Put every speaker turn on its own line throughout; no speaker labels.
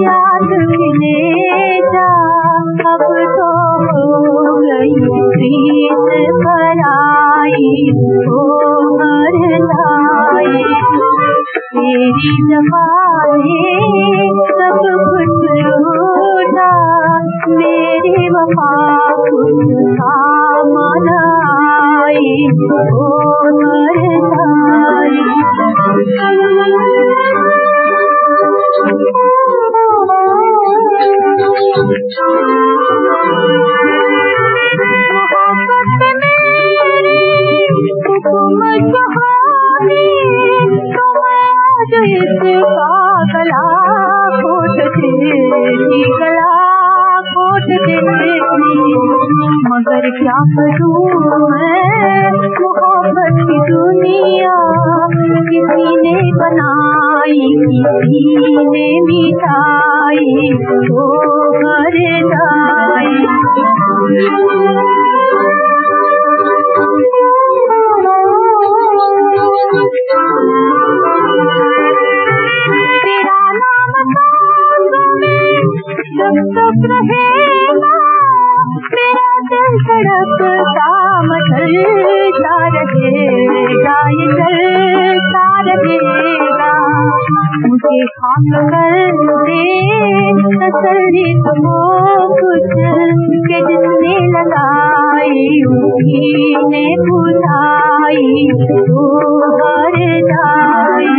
याद ले जा, अब तो हो गई प्रीत पराई, हो हर लाई। तेरी जबाने सब कुछ लूटा, मेरी वफा कुछ काम न आई, हो हर लाई। गला घोट दे, मगर क्या करूं मैं, मोहब्बत की दुनिया किसी ने बनाई, किसी ने मिटाई, तो हर जाई। जब रहेगा मेरा दिल तड़पता मचलता रहेगा, ये चलता रहेगा। मुझे खाक कर दे तसल्ली तो कुछ के जिसने लगाई, उसी ने बुझाई, तो हर जाई।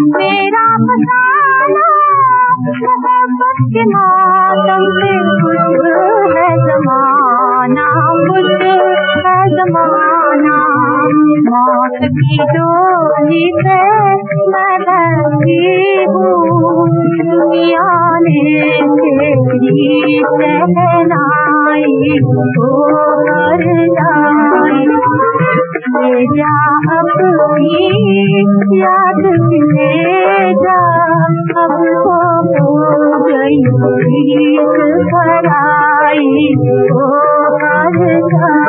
मेरा फसाना मोहब्बत के मातम से कुछ है ज़माना, कुछ है ज़माना। मौत की डोली से मैं बंधी हूँ, दुनिया ने तेरी शहनाई, तो हर जाई। ले जा अपनी याद ले जा, अब तो हो गई प्रीत पराई, तो हर जाई।